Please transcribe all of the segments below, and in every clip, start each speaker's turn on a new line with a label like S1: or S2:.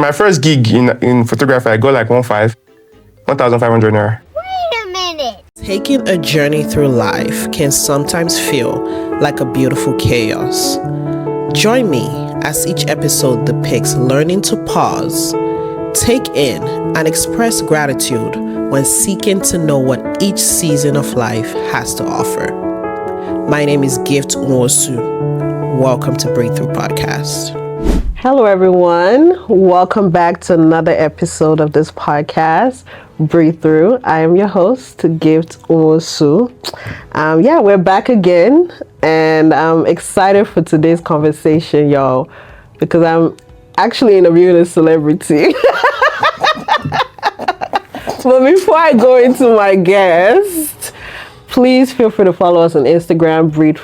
S1: my first gig in photography, I got like 1,500 naira.
S2: Wait a minute.
S3: Taking a journey through life can sometimes feel like a beautiful chaos. Join me as each episode depicts learning to pause, take in, and express gratitude when seeking to know what each season of life has to offer. My name is Gift Nwosu. Welcome to Breakthrough Podcast.
S4: Hello, everyone. Welcome back to another episode of this podcast, Breathe Through. I am your host, Gift Nwosu. We're back again, and I'm excited for today's conversation, y'all, because I'm actually interviewing a celebrity. But before I go into my guest, please feel free to follow us on Instagram, Breathe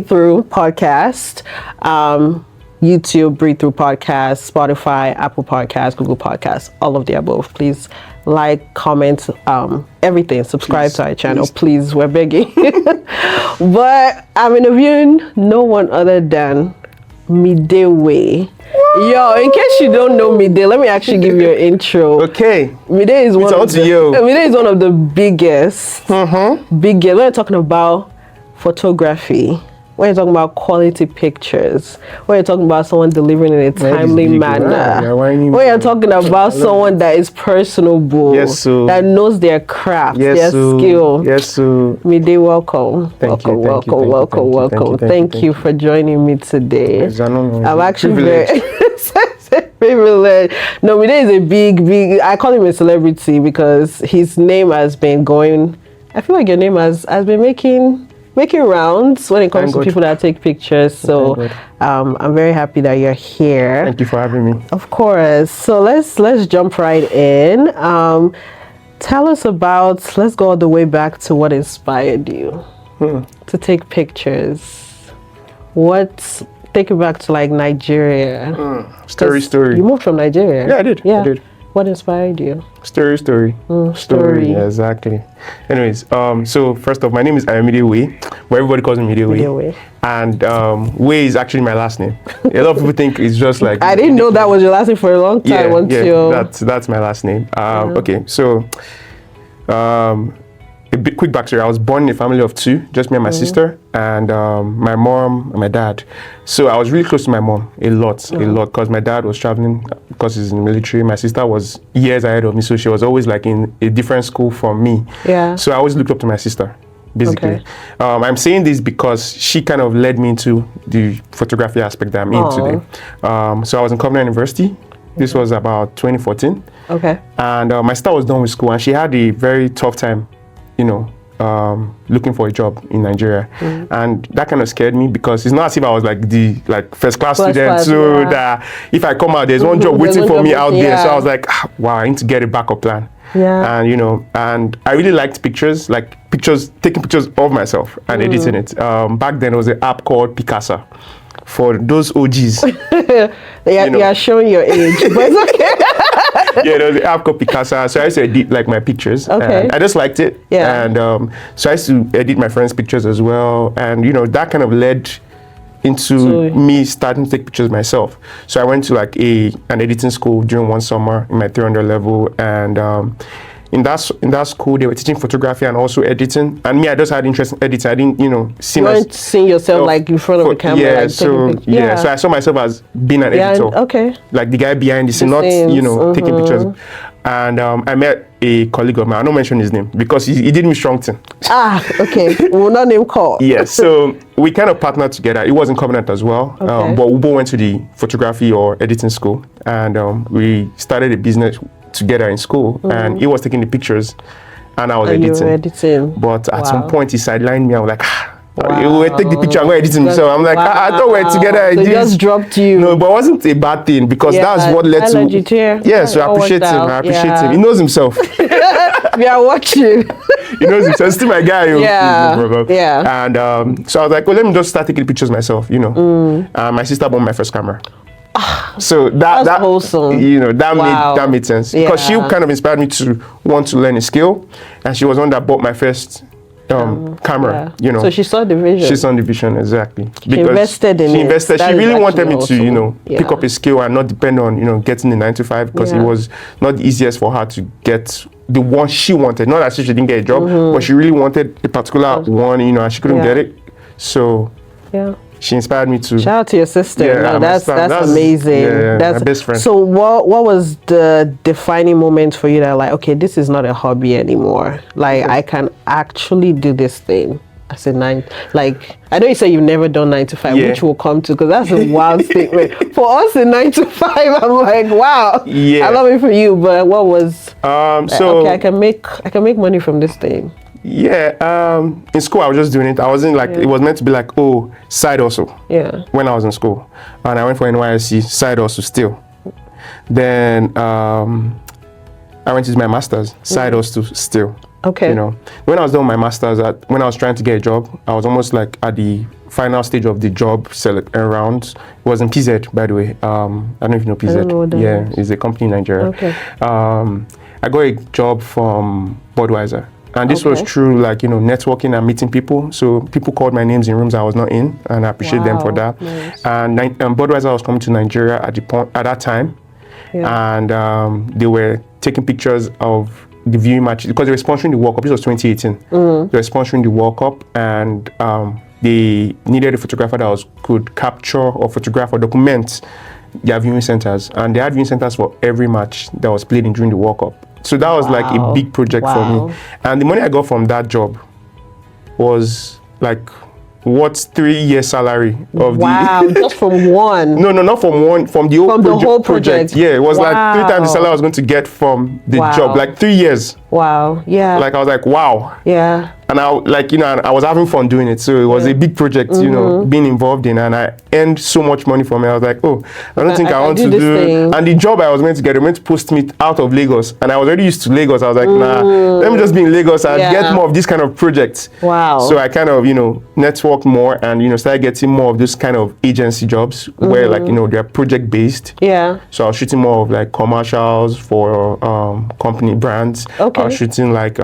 S4: Through Podcast. YouTube, Breathe Through Podcast, Spotify, Apple Podcasts, Google Podcasts, all of the above. Please like, comment, everything. Subscribe to our channel, please. We're begging. But I'm interviewing no one other than Mide Wey. Yo, in case you don't know Mide, let me actually give you an intro.
S1: Okay.
S4: Mide is one of the biggest. Big. We're talking about photography. When you're talking about quality pictures, when you're talking about someone delivering in a timely manner, when you're talking about someone that is personable, that knows their craft, their skill. Mide, welcome. Welcome. Thank you for joining me today. I'm actually very privileged. No, Mide is a big, I call him a celebrity because his name has been going, I feel like your name has been making rounds when it comes to people that take pictures. So I'm very happy that you're here.
S1: Thank you for having me.
S4: Of course. So let's jump right in. Tell us let's go all the way back to what inspired you to take pictures. Take it back to like Nigeria.
S1: Story.
S4: You moved from Nigeria.
S1: Yeah, I did. I did.
S4: What inspired you?
S1: Story. Yeah, exactly. Anyways, so first off, my name is Ayomide Wey, but everybody calls me Mide Wey. And Wey is actually my last name. A lot of people think it's just like
S4: I didn't know that was your last name for a long time until
S1: that's my last name. Okay, so a bit quick backstory. I was born in a family of two, just me and my sister, and my mom and my dad. So I was really close to my mom a lot, because my dad was traveling because he's in the military. My sister was years ahead of me, so she was always like in a different school from me. Yeah. So I always looked up to my sister, basically. Okay. I'm saying this because she kind of led me into the photography aspect that I'm in today. So I was in Covenant University. This was about 2014. Okay. And my sister was done with school, and she had a very tough time, looking for a job in Nigeria, and that kind of scared me because it's not as if I was like the first class student. So that if I come out, there's one job waiting for me out there. So I was like, wow, I need to get a backup plan. Yeah. And and I really liked pictures, taking pictures of myself and editing it. Back then, there was an app called Picasa. For those OGs, you are showing your age, but it's okay. There was an app called Picasa, so I used to edit my pictures. Okay. And I just liked it. Yeah. And so I used to edit my friends' pictures as well, and that kind of led into me starting to take pictures myself. So I went to an editing school during one summer in my 300 level, and in that school they were teaching photography and also editing, and me, I just had interest in editing. I didn't see
S4: yourself in front of the camera.
S1: So I saw myself as being an editor, like the guy behind the scene, not taking pictures. And I met a colleague of mine. I don't mention his name because he did me strong thing.
S4: Okay. We'll not name call.
S1: Yes. So we kind of partnered together. It was in Covenant as well, but we both went to the photography or editing school, and we started a business together in school, and he was taking the pictures and I was editing. But at some point he sidelined me. I was like, he will take the picture and go editing. So I'm like, I thought we were together.
S4: So he just dropped you.
S1: No, but it wasn't a bad thing because that's what led to. So I appreciate him. I appreciate him. He knows himself.
S4: We are watching.
S1: He knows himself. He's still my guy. And so I was like, well, let me just start taking pictures myself. My sister bought my first camera. So that's wholesome. That made sense because she kind of inspired me to want to learn a skill, and she was one that bought my first camera.
S4: So she saw the vision.
S1: She saw the vision, exactly.
S4: She invested in it.
S1: She really wanted me to, pick up a skill and not depend on, getting the 9 to 5, because it was not the easiest for her to get the one she wanted. Not that she didn't get a job, but she really wanted a particular one, and she couldn't get it. So she inspired me to.
S4: Shout out to your sister.
S1: Yeah,
S4: that's amazing.
S1: That's my best friend.
S4: So what was the defining moment for you that like, okay, this is not a hobby anymore. Like I can actually do this thing as a 9. Like I know you said you've never done 9 to 5, which we'll come to, because that's a wild statement. For us in 9 to 5, I'm like, wow. Yeah. I love it for you, but what was okay, I can make money from this thing.
S1: Yeah, in school I was just doing it. I wasn't like, it was meant to be like, side hustle.
S4: Yeah.
S1: When I was in school. And I went for NYSC, side hustle still. Then I went to do my master's, side hustle still.
S4: Okay.
S1: When I was doing my master's, when I was trying to get a job, I was almost like at the final stage of the job round. It was in PZ, by the way. I don't know if you know PZ.
S4: I don't know what that is.
S1: It's a company in Nigeria.
S4: Okay.
S1: I got a job from Budweiser. And this was through networking and meeting people. So people called my names in rooms I was not in, and I appreciate them for that.
S4: Nice.
S1: And Budweiser was coming to Nigeria at that time, and they were taking pictures of the viewing matches because they were sponsoring the World Cup. This was 2018. They were sponsoring the World Cup, and they needed a photographer that could capture or photograph or document their viewing centers, and they had viewing centers for every match that was played during the World Cup. So that was like a big project for me. And the money I got from that job was like, what's 3 years salary of the...
S4: just from one?
S1: No, not from one, from the whole project. Yeah, it was like 3 times the salary I was going to get from the job, like 3 years.
S4: Wow, yeah.
S1: Like I was like, wow.
S4: Yeah.
S1: And I I was having fun doing it. So it was a big project, being involved in, and I earned so much money from it. I was like, I don't think I want to do this thing. And the job I was meant to get, they were meant to post me out of Lagos. And I was already used to Lagos. I was like, nah, let me just be in Lagos and get more of these kind of projects.
S4: Wow.
S1: So I kind of, networked more and, started getting more of this kind of agency jobs where they're project based.
S4: Yeah.
S1: So I was shooting more of like commercials for company brands.
S4: Okay.
S1: I was shooting like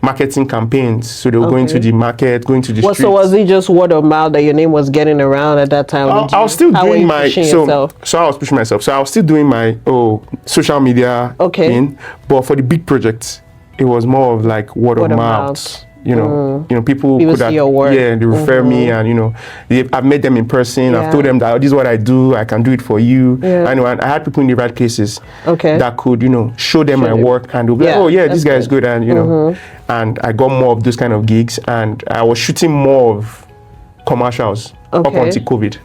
S1: marketing campaigns. So they were going to the market, going to the streets.
S4: So was it just word of mouth that your name was getting around at that time?
S1: I was still doing my so I was pushing myself. So I was still doing my social media thing, but for the big projects, it was more of like word of mouth. People could
S4: see your work.
S1: They refer me, and I've met them in person. I've told them that this is what I do. I can do it for you. And I had people in the right places that could show them my work, and they'll be like, this guy is good, and and I got more of those kind of gigs, and I was shooting more of commercials up until COVID.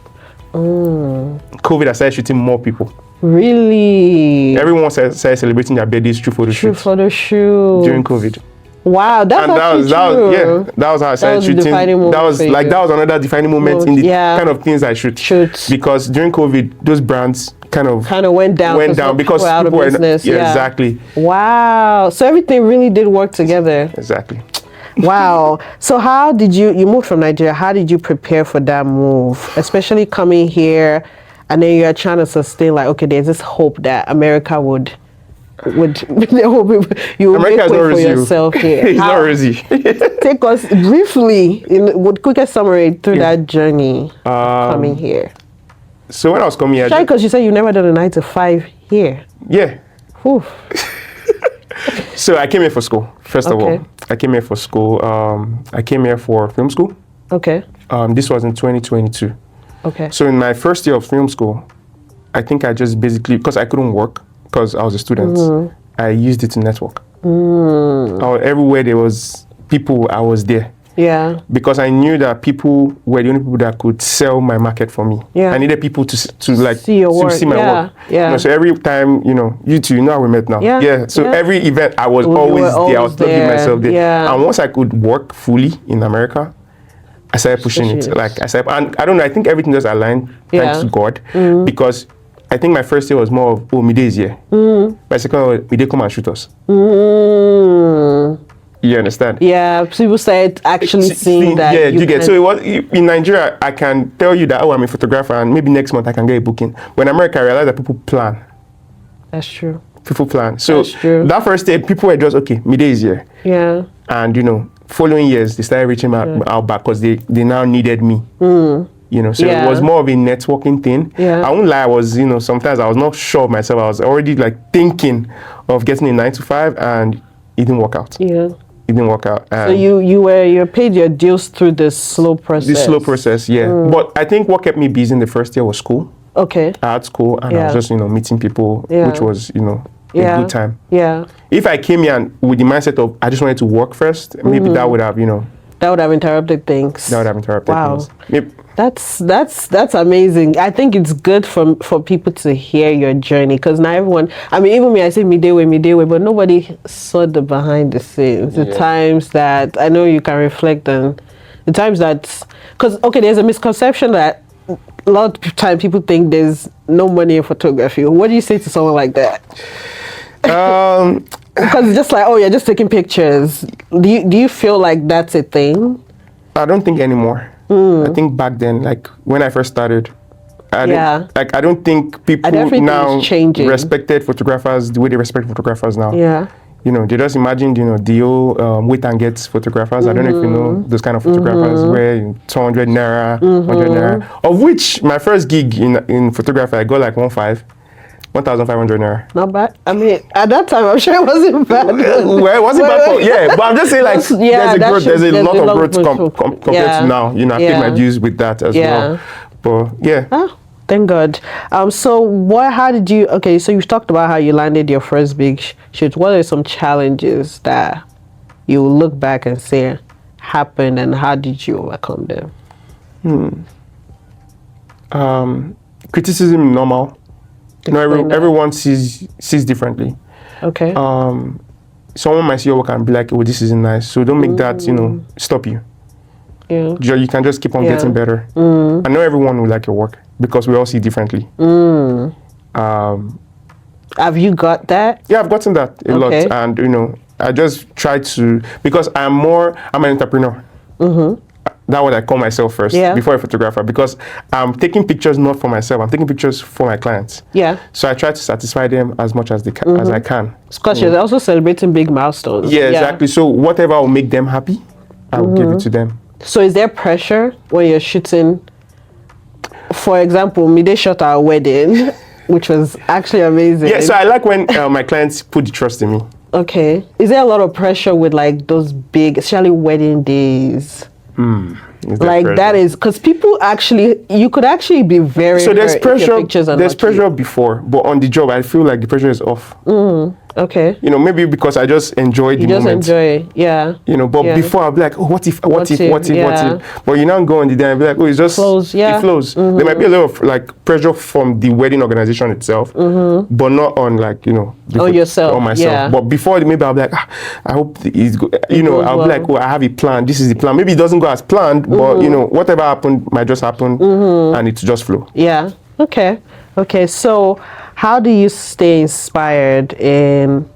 S1: COVID, I started shooting more people.
S4: Really?
S1: Everyone started celebrating their birthdays through photo shoots. During COVID.
S4: Wow, that was
S1: that was how I started shooting. That was another defining moment in the kind of things I shoot. Because during COVID, those brands kind of went down because
S4: people were out of business.
S1: Exactly.
S4: Wow, so everything really did work together.
S1: Exactly.
S4: Wow. So how did you moved from Nigeria? How did you prepare for that move, especially coming here, and then you're trying to sustain there's this hope that America would you will make way for yourself here.
S1: It's not easy.
S4: Take us briefly with quickest summary through that journey coming here.
S1: So when I was coming here,
S4: because you said you never done a 9 to 5 here.
S1: Yeah.
S4: Whew.
S1: So I came here for school. First of all, I came here for school. I came here for film school.
S4: Okay.
S1: This was in 2022.
S4: Okay.
S1: So in my first year of film school, I think I just basically, because I couldn't work, because I was a student, I used it to network. Everywhere there was people, I was there.
S4: Yeah.
S1: Because I knew that people were the only people that could sell my market for me. Yeah. I needed people to see your work. To see my work.
S4: Yeah.
S1: So every time, you two, how we met now. Yeah. So every event, I was always there. I was plugging myself there. Yeah. And once I could work fully in America, I started pushing it. And I don't know, I think everything just aligned, thanks to God. Because I think my first year was more of, Mide is here. My second year was, Mide, come and shoot us. You understand?
S4: Yeah, people started actually seeing that.
S1: Yeah, you get. So it was, in Nigeria, I can tell you that, I'm a photographer, and maybe next month I can get a booking. But in America, I realized that people plan.
S4: That's true.
S1: People plan. So that first day, people were just, Mide is here.
S4: Yeah.
S1: And, following years, they started reaching out back because they now needed me. You know, so it was more of a networking thing. I won't lie, I was, sometimes I was not sure of myself. I was already like thinking of getting a 9-to-5, and it didn't work out. It didn't work out.
S4: So you paid your dues through the slow process.
S1: The slow process, But I think what kept me busy in the first year was school.
S4: Okay.
S1: I had school, and I was just, meeting people, which was, a good time. If I came here with the mindset of I just wanted to work first, maybe that would have,
S4: that would have interrupted things.
S1: That would have interrupted things. Maybe.
S4: That's amazing. I think it's good for people to hear your journey, because not everyone, I mean, even me, I say Mide Wey, but nobody saw the behind the scenes. The times that, I know you can reflect on, the times that, because, okay, there's a misconception that a lot of time people think there's no money in photography. What do you say to someone like that? Because it's just like, oh, you're just taking pictures. Do you feel like that's a thing?
S1: I don't think anymore. I think back then, like when I first started, I don't think people now respected photographers the way they respect photographers now. They just imagined, the old wait and get photographers. I don't know if you know those kind of photographers where 200 naira, 100 naira, of which my first gig in photography, I got like 1,500 naira.
S4: Not bad. I mean, at that time, I'm sure it wasn't bad.
S1: Well, it wasn't bad but I'm just saying, like, there's a lot of growth compared to now. I've paid my dues with that as well. But
S4: thank God. How did you, so you've talked about how you landed your first big shoot. What are some challenges that you look back and say happened, and how did you overcome them?
S1: Criticism, normal. Everyone sees differently.
S4: Okay.
S1: Someone might see your work and be like, oh, this isn't nice. So don't make that, stop you. You can just keep on getting better. I know everyone will like your work because we all see differently.
S3: Have you got that?
S1: Yeah, I've gotten that a lot. And, I just try to, because I'm an entrepreneur. That's what I call myself first, before a photographer, because I'm taking pictures not for myself, I'm taking pictures for my clients. So I try to satisfy them as much as as I can.
S4: Because you're also celebrating big milestones.
S1: Yeah, exactly. So whatever will make them happy, I will give it to them.
S4: So is there pressure when you're shooting? For example, Mide shot our wedding, which was actually amazing.
S1: Yeah, so I like when my clients put the trust in me.
S4: Okay. Is there a lot of pressure with like those big, especially wedding days? Like pressure? That is because people you could actually be very
S1: so there's pressure. There's pressure before, but on the job, I feel like the pressure is off.
S4: Okay.
S1: Maybe because I just enjoy the moment.
S4: You just enjoy,
S1: But before I'll be like, oh, what if? But you now go on the day and be like, oh, it's just it flows. There might be a lot of like pressure from the wedding organization itself, but not on like
S4: on yourself,
S1: on myself.
S4: Yeah.
S1: But before maybe I'll be like, I hope it's good. I'll be like, oh, I have a plan. This is the plan. Maybe it doesn't go as planned, but whatever happened might just happen, and it's just flow.
S4: Yeah. Okay. So, how do you stay inspired in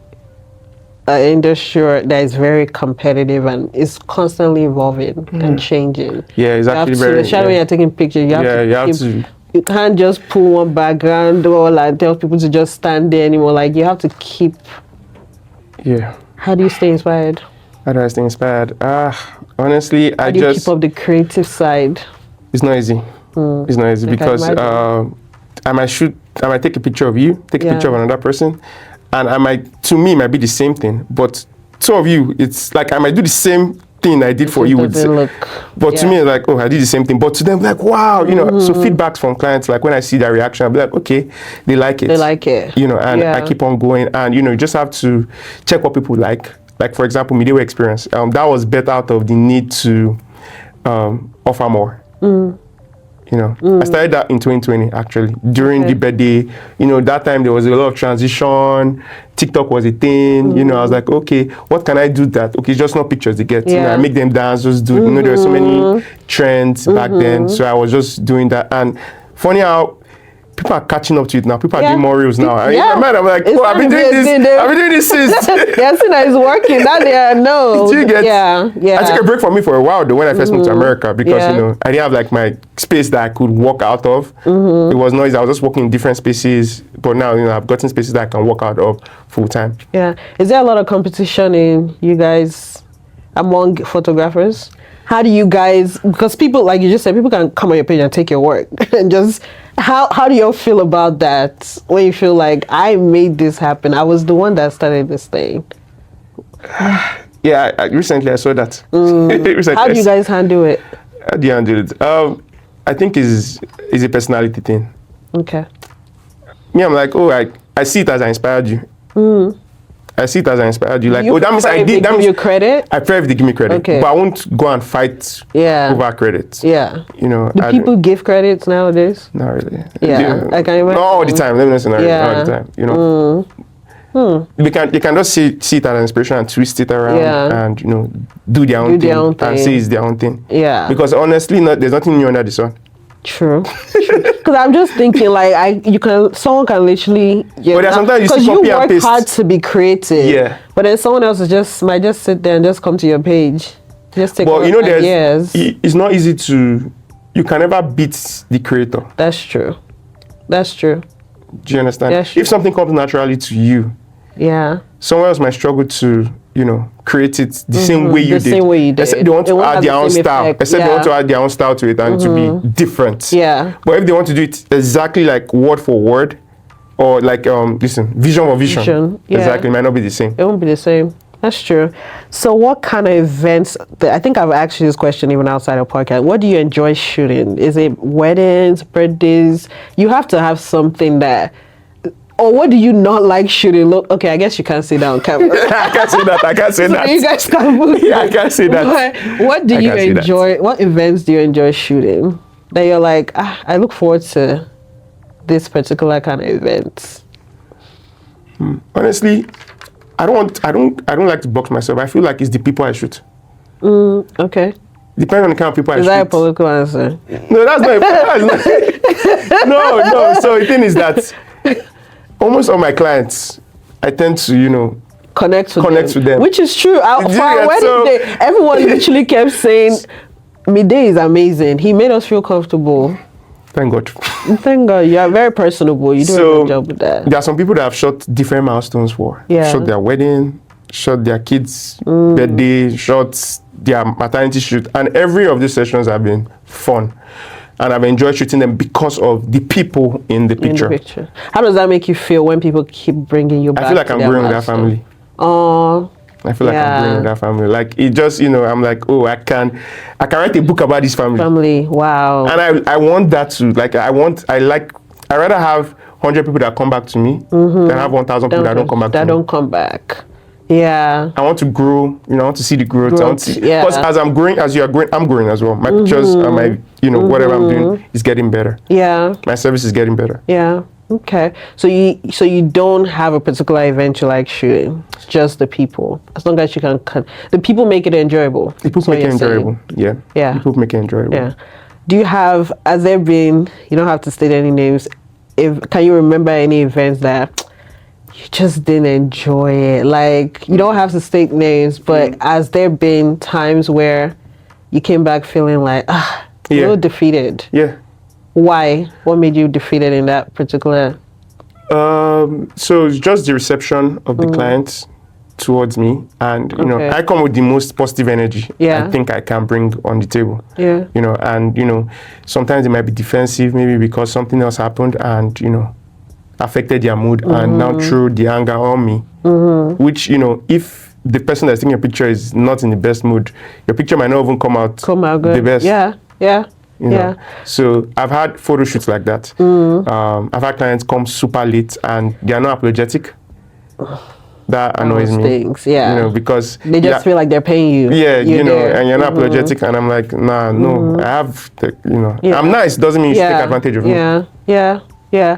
S4: an industry that is very competitive and is constantly evolving and changing?
S1: Yeah, it's actually very.
S4: Especially when you're taking pictures, you have to. You can't just pull one background or like tell people to just stand there anymore. Like you have to keep.
S1: Yeah.
S4: How do you stay inspired?
S1: How do I stay inspired? Honestly,
S4: How do you keep up the creative side?
S1: It's not easy. It's not easy because I might take a picture of you, take a picture of another person, and to me, it might be the same thing. But two of you, it's like I might do the same thing I did for you. But to me, it's like, oh, I did the same thing. But to them, like, wow, So feedbacks from clients, like when I see their reaction, I'll be like, okay, they like it.
S4: They like it.
S1: And I keep on going. And, you just have to check what people like. Like, for example, Mide Wey experience. That was built out of the need to offer more. I started that in 2020, actually, during the birthday. That time there was a lot of transition. TikTok was a thing. I was like, okay, what can I do that? Okay, it's just not pictures they get. I make them dance, just do. There were so many trends back then. So I was just doing that. And funny how people are catching up to it now. People are doing more reels now. I'm like, oh, I've been doing this since.
S4: Yes, it's working. Now they know.
S1: Do you get?
S4: Yeah.
S1: I took a break from me for a while though when I first moved to America because I didn't have like my space that I could walk out of. It was noisy. I was just working in different spaces, but now I've gotten spaces that I can walk out of full time.
S4: Yeah. Is there a lot of competition in you guys among photographers? How do you guys, because people, like you just said, people can come on your page and take your work and just, how do you feel about that when you feel like, I made this happen, I was the one that started this thing?
S1: Yeah, recently I saw that.
S4: How do you guys handle it?
S1: How do you handle it? I think is a personality thing.
S4: Okay.
S1: Me, I'm like, I see it as I inspired you. I see it as I inspired you. Like,
S4: You
S1: that means I
S4: prefer if
S1: did.
S4: they
S1: That
S4: give
S1: means
S4: you credit?
S1: I prefer if they give me credit.
S4: Okay.
S1: But I won't go and fight over credit.
S4: Yeah.
S1: You know.
S4: Do people give credits nowadays?
S1: Not really.
S4: Yeah. I can imagine.
S1: Not all the time. Let me not say not really, all the time. You know. They can just see it as an inspiration and twist it around and, you know, do their own thing and say it's their own thing.
S4: Yeah.
S1: Because honestly, there's nothing new under the sun.
S4: True. Because I'm just thinking, like, someone can literally,
S1: but sometimes you see copy
S4: you
S1: and
S4: work
S1: paste.
S4: hard to be creative.
S1: Yeah.
S4: But then someone else might just sit there and just come to your page, just take.
S1: But you know,
S4: ideas.
S1: it's not easy to. You can never beat the creator.
S4: That's true. That's true.
S1: Do you understand?
S4: That's true.
S1: If something comes naturally to you, someone else might struggle to, you know, create it the same way you did.
S4: The same way you did.
S1: Except they want to add their own style.
S4: Effect.
S1: Except they want to add their own style to it and to be different.
S4: Yeah.
S1: But if they want to do it exactly like word for word, or like vision for vision. Exactly, it might not be the same.
S4: It won't be the same. That's true. So what kind of events, I think I've asked you this question even outside of podcast, what do you enjoy shooting? Is it weddings, birthdays? You have to have something that, or what do you not like shooting? Look, okay, I guess you can't say that on camera.
S1: I can't say that.
S4: So you guys can move.
S1: Yeah, I can't say that.
S4: But what do you enjoy? What events do you enjoy shooting? That you're like, I look forward to this particular kind of event.
S1: Honestly, I don't like to box myself. I feel like it's the people I shoot.
S4: Okay.
S1: Depending on the kind of people I shoot.
S4: Is that a political answer?
S1: No, that's not. No. So the thing is that almost all my clients, I tend to, you know,
S4: connect with them. Which is true. For our wedding day, everyone literally kept saying, Mide Wey is amazing. He made us feel comfortable.
S1: Thank God.
S4: Thank God. You are very personable. You do a good job with that.
S1: There are some people that have shot different milestones for.
S4: Yeah.
S1: Shot their wedding, shot their kids' birthday, shot their maternity shoot. And every of these sessions have been fun. And I've enjoyed shooting them because of the people in the picture.
S4: How does that make you feel when people keep bringing you back?
S1: I feel like I'm growing with that family. I feel like I'm growing with that family. Like, it just, you know, I'm like, oh, I can write a book about this family.
S4: Wow.
S1: And I want that to, like, I rather have 100 people that come back to me than have 1,000 people that don't come back to me.
S4: That don't come back. Yeah.
S1: I want to grow, you know, I want to see the growth. Because as I'm growing, as you are growing, I'm growing as well. My pictures and my, you know, whatever I'm doing is getting better.
S4: Yeah.
S1: My service is getting better.
S4: Yeah. Okay. So you don't have a particular event you like shooting, just the people. As long as you can the people make it enjoyable.
S1: People make it enjoyable. Yeah.
S4: Yeah.
S1: People make it enjoyable.
S4: Yeah. Do you have, has there been, you don't have to state any names, can you remember any events that you just didn't enjoy it? Like, you don't have to state names, but has there been times where you came back feeling like, you were defeated?
S1: Yeah.
S4: Why? What made you defeated in that particular?
S1: So it's just the reception of the clients towards me, and you know, I come with the most positive energy I think I can bring on the table.
S4: Yeah.
S1: You know, and you know, sometimes they might be defensive, maybe because something else happened, and you know, affected their mood, and now threw the anger on me. Which, you know, if the person that's taking your picture is not in the best mood, your picture might not even come out good. The best.
S4: Yeah. Yeah.
S1: You know? So I've had photo shoots like that. I've had clients come super late and they are not apologetic. That annoys me.
S4: Things, you
S1: know, because
S4: they just feel like they're paying you.
S1: Yeah, you know, and you're not apologetic, and I'm like, nah, no, I have, you know, I'm nice. Doesn't mean you should take advantage of me.
S4: Yeah.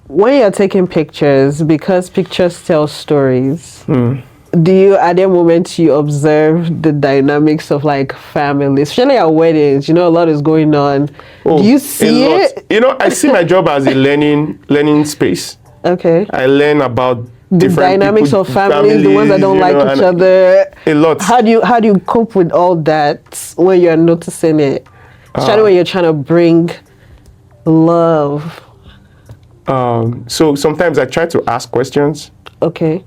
S4: When you're taking pictures, because pictures tell stories. Are there moments you observe the dynamics of like families, especially at weddings? You know, a lot is going on. Do you see it?
S1: You know, I see my job as a learning space.
S4: Okay.
S1: I learn about
S4: the dynamics of families, the ones that don't like each other.
S1: A lot.
S4: How do you cope with all that when you're noticing it? Especially when you're trying to bring love.
S1: So sometimes I try to ask questions.
S4: Okay.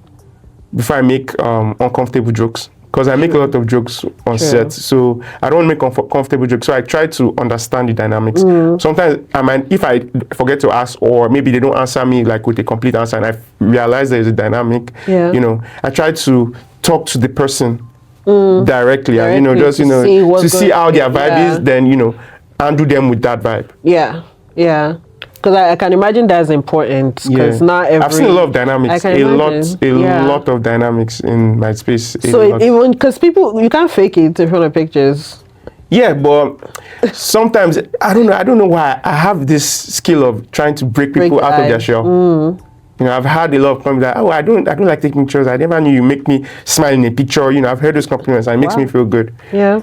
S1: Before I make uncomfortable jokes. because I make a lot of jokes on set, so I don't make comfortable jokes. So I try to understand the dynamics. Sometimes if I forget to ask, or maybe they don't answer me like with a complete answer, and I realize there is a dynamic, I try to talk to the person directly, and just to see how their vibe is, then handle them with that vibe.
S4: Yeah. Because I can imagine that's important. Because not every.
S1: I've seen a lot of dynamics. A lot of dynamics in my space.
S4: So even because people, you can't fake it in front of pictures.
S1: Yeah, but sometimes I don't know why I have this skill of trying to break people out of their shell. I've had a lot of comments that I don't like taking pictures. I never knew you make me smile in a picture. I've heard those compliments and it makes me feel good.
S4: Yeah.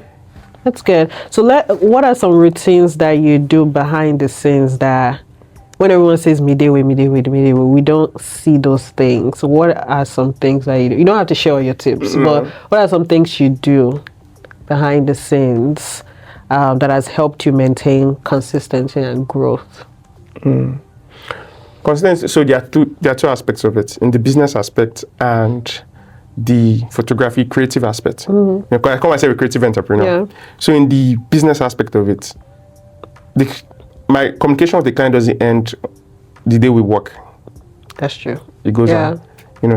S4: That's good. So what are some routines that you do behind the scenes that when everyone says Mide Wey, Mide Wey, Mide Wey, we don't see those things? So what are some things that you do? You don't have to share all your tips, but what are some things you do behind the scenes that has helped you maintain consistency and growth?
S1: Consistency. So there are two aspects of it. In the business aspect and the photography creative aspect. I call myself a creative entrepreneur. So in the business aspect of it, my communication with the client doesn't end the day we work.
S4: That's true.
S1: It goes on.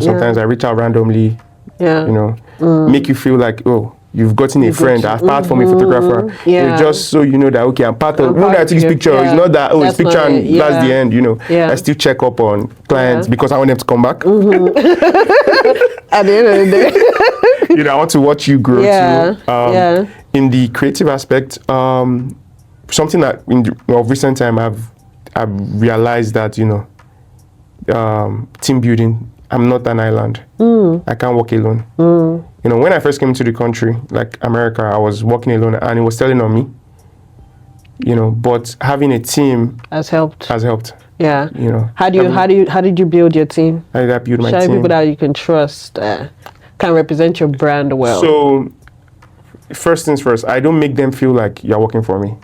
S1: Sometimes I reach out randomly. Make you feel like, oh, you've gotten a friend apart from a photographer. Just so you know that, okay, I'm part of. That I took this picture. It's not that it's picture and that's the end. I still check up on clients because I want them to come back.
S4: At the end of the day,
S1: I want to watch you grow too. In the creative aspect, something that of recent time I've realized that team building. I'm not an island. I can't work alone. When I first came into the country, like America, I was working alone and it was telling on me. But having a team
S4: has helped. Yeah. How did you build your team?
S1: How did I build my team?
S4: Show people that you can trust, can represent your brand well.
S1: So, first things first, I don't make them feel like you're working for me.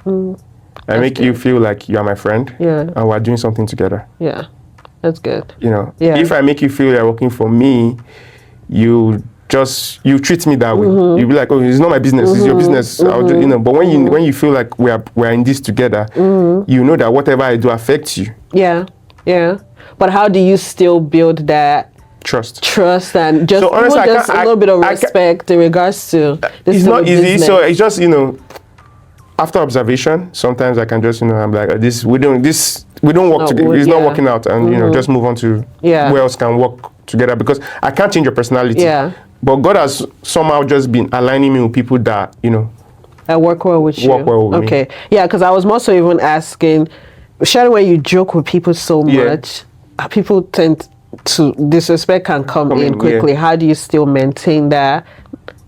S1: I make you feel like you're my friend. And we're doing something together.
S4: Yeah. That's good.
S1: If I make you feel you're working for me, you treat me that way. You be like, oh, it's not my business, it's your business. I'll just, but when you feel like we're in this together, you know that whatever I do affects you.
S4: Yeah. But how do you still build that trust and just, honestly, just a little bit of respect in regards to this?
S1: It's not easy. Business. So it's just after observation, sometimes I can just I'm like, we don't work together. It's not working out, and just move on to where else can work together, because I can't change your personality. But God has somehow just been aligning me with people that
S4: that work well with you.
S1: Me.
S4: Yeah, because I was more so even asking, Sharon, when you joke with people so much, people tend to disrespect can come in quickly. How do you still maintain that?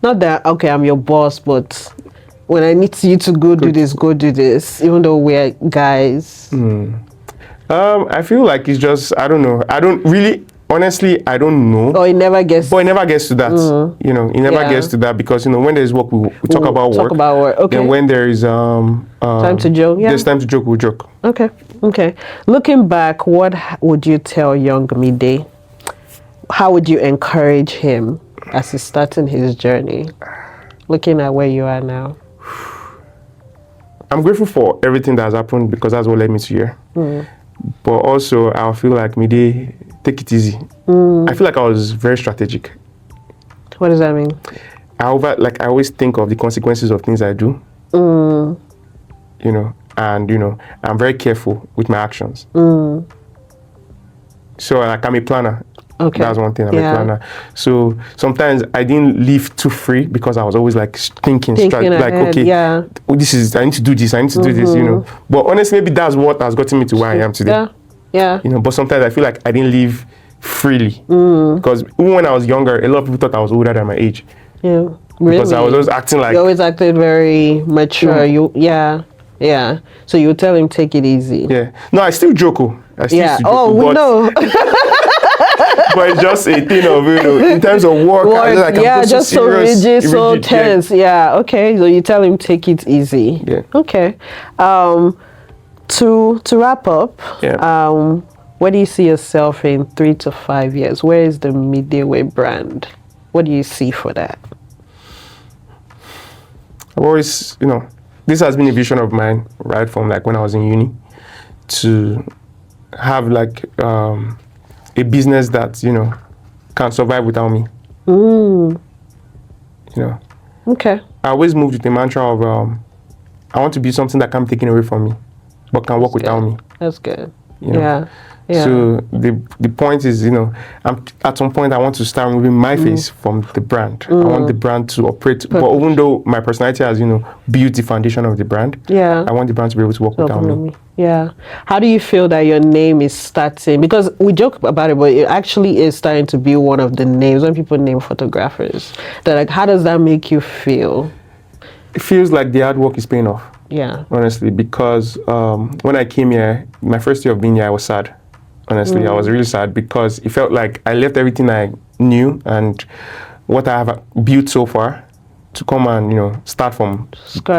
S4: Not that I'm your boss, but when I need you to go do this, even though we're guys.
S1: I feel like it's just, I don't know. I don't really, honestly, I don't know.
S4: Or it never gets.
S1: But it never gets to that. It never gets to that, because when there's work, we talk about work. Okay. And when there is
S4: time to joke,
S1: there's time to joke, we'll joke.
S4: Okay. Looking back, what would you tell young Mide? How would you encourage him as he's starting his journey? Looking at where you are now.
S1: I'm grateful for everything that has happened, because that's what led me to here. But also, I feel like Mide, take it easy. I feel like I was very strategic.
S4: What does that mean?
S1: I always think of the consequences of things I do. And I'm very careful with my actions. So I'm a planner.
S4: Okay.
S1: That's one thing, I'm a planner. So sometimes I didn't live too free, because I was always thinking ahead, I need to do this, I need to do this, But honestly, maybe that's what has gotten me to where I am today. But sometimes I feel like I didn't live freely. Because even when I was younger, a lot of people thought I was older than my age.
S4: Yeah.
S1: Because I was always acting like...
S4: You always acted very mature. Yeah. So you would tell him, take it easy.
S1: Yeah. No, I still joke. I still used to joke,
S4: we know.
S1: But it's just a thing of, in terms of work,
S4: just so rigid, so tense. Yeah, okay. So you tell him, take it easy.
S1: Yeah.
S4: Okay. To wrap up, where do you see yourself in 3 to 5 years? Where is the Mide Wey brand? What do you see for that?
S1: I've always, this has been a vision of mine, right from like when I was in uni, to have like a business that, can survive without me.
S4: Okay.
S1: I always moved with the mantra of I want to be something that can't be taken away from me, but can work without me.
S4: That's good.
S1: Yeah. So the point is, I'm at some point I want to start removing my face from the brand. I want the brand to operate, but even though my personality has, built the foundation of the brand, I want the brand to be able to work without me.
S4: Yeah. How do you feel that your name is starting? Because we joke about it, but it actually is starting to be one of the names when people name photographers. They're like, how does that make you feel?
S1: It feels like the hard work is paying off.
S4: Yeah.
S1: Honestly, because when I came here, my first year of being here, I was sad. Honestly, I was really sad because it felt like I left everything I knew and what I have built so far to come and, start from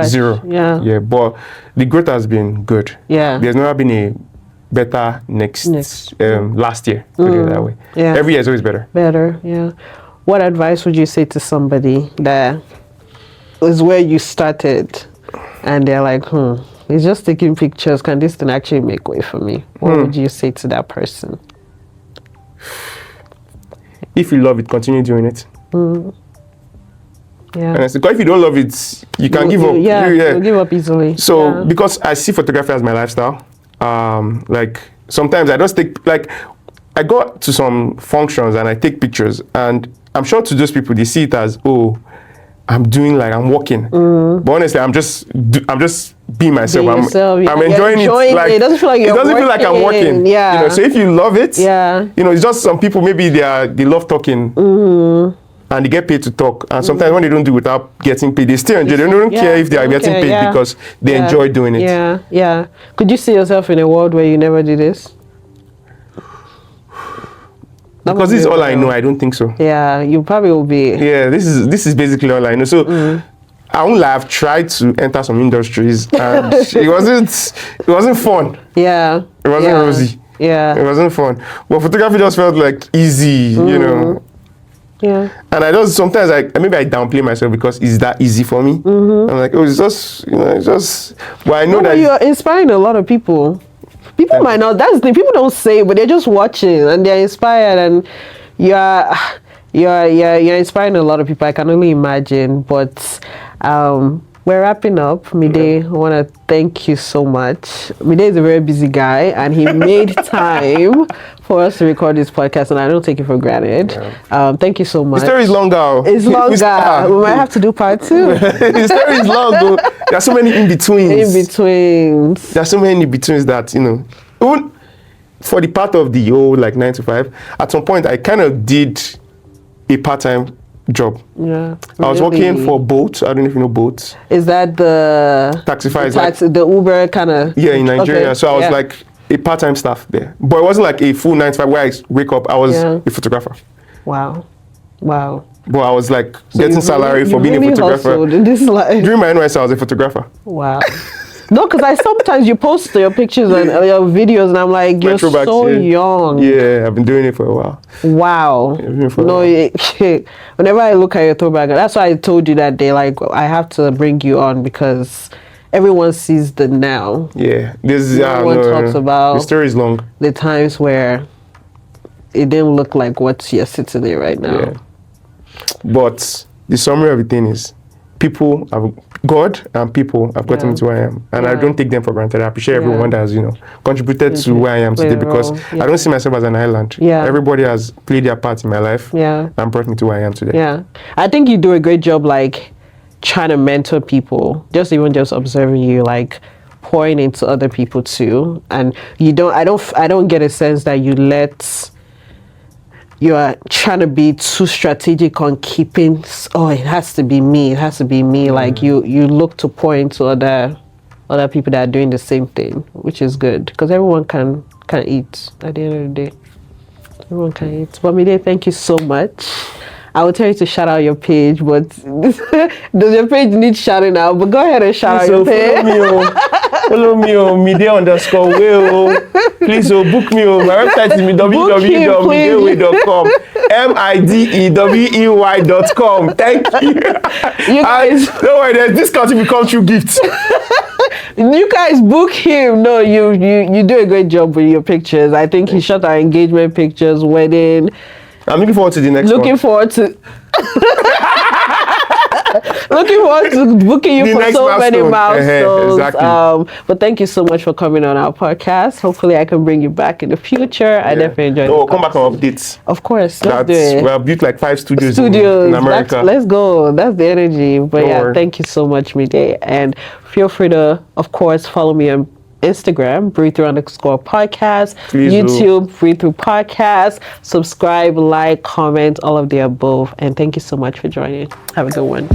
S1: zero.
S4: Yeah.
S1: But the growth has been good.
S4: Yeah.
S1: There's never been a better last year, put it that way.
S4: Yeah.
S1: Every year is always better.
S4: Yeah. What advice would you say to somebody that is where you started and they're like, it's just taking pictures. Can this thing actually make way for me? What would you say to that person?
S1: If you love it, continue doing it.
S4: Yeah.
S1: Honestly, because if you don't love it, you can give up.
S4: You'll give up easily.
S1: So because I see photography as my lifestyle, like sometimes I just take, like I go to some functions and I take pictures, and I'm sure to those people they see it as, I'm working. But honestly, I'm just being myself. I'm enjoying it. Like,
S4: it doesn't feel like
S1: I'm working.
S4: Yeah.
S1: So if you love it,
S4: yeah.
S1: It's just some people maybe they love talking. And they get paid to talk. And sometimes when they don't do it without getting paid, they still enjoy. They don't care if they are getting paid because they enjoy doing it.
S4: Yeah. Could you see yourself in a world where you never do this?
S1: Because this is all I know, I don't think so.
S4: Yeah, you probably will be.
S1: Yeah, this is basically all I know. So I won't lie, I've tried to enter some industries and it wasn't fun.
S4: Yeah.
S1: It wasn't rosy.
S4: Yeah.
S1: It wasn't fun. But photography just felt like easy,
S4: Yeah.
S1: And I just sometimes maybe I downplay myself because it's that easy for me. I'm like, it's just, it's just. But I know that
S4: you're inspiring a lot of people. People might not. That's the thing. People don't say it, but they're just watching and they're inspired, and you're inspiring a lot of people. I can only imagine. But we're wrapping up. Mide, I want to thank you so much. Mide is a very busy guy, and he made time for us to record this podcast, and I don't take it for granted. Thank you so much.
S1: The story is longer.
S4: It's longer. We might have to do part 2.
S1: The story is long, though. There are so many in-betweens. There are so many in-betweens that, even for the part of the 9 to 5, at some point I kind of did a part-time job.
S4: Yeah.
S1: I was working for Bolt. I don't know if you know Bolt.
S4: Is that the
S1: Taxify?
S4: The Uber kind of?
S1: Yeah, in Nigeria. Okay. So I was like a part-time staff there. But it wasn't like a full 9 to 5 where I wake up. I was a photographer.
S4: Wow.
S1: But I was like getting salary for being a photographer.
S4: In this life.
S1: During my NYC, I was a photographer.
S4: Wow. No, because sometimes you post your pictures and your videos, and I'm like, you're so young.
S1: Yeah, I've been doing it for a while.
S4: Wow. Whenever I look at your throwback, that's why I told you that day, like, I have to bring you on because everyone sees the now.
S1: Yeah.
S4: Everyone talks about
S1: the story is long.
S4: The times where it didn't look like what you're sitting there right now.
S1: Yeah. But the summary of the thing is, God and people have gotten me to where I am, and I don't take them for granted. I appreciate everyone that has, contributed to where I am today because I don't see myself as an island. Yeah. Everybody has played their part in my life and brought me to where I am today.
S4: Yeah. I think you do a great job, like, trying to mentor people, just observing you, like, pouring into other people too. And I don't get a sense that you are trying to be too strategic on keeping, it has to be me. Like you look to pour into other people that are doing the same thing, which is good because everyone can eat at the end of the day. Everyone can eat. But Mide, thank you so much. I will tell you to shout out your page, but does your page need shouting out? But go ahead and shout out your page.
S1: Follow me on Mide_Wey. Please book me. My website is www.midewey.com. midewey.com. Thank you.
S4: You guys,
S1: don't worry, there's discount if you come through gifts.
S4: you guys book him. No, you do a great job with your pictures. I think he shot our engagement pictures, wedding.
S1: I'm looking forward to the next one.
S4: Looking forward to booking you for so many milestones.
S1: Exactly.
S4: But thank you so much for coming on our podcast. Hopefully I can bring you back in the future. I definitely enjoyed it.
S1: No, come back on updates.
S4: Of course. Let's do it.
S1: We have built like 5 studios in America.
S4: Let's go. That's the energy. But thank you so much, Mide. And feel free to, of course, follow me on Instagram, breathethrough_podcast, YouTube, Breathe Through Podcast. Subscribe, like, comment, all of the above. And thank you so much for joining. Have a good one.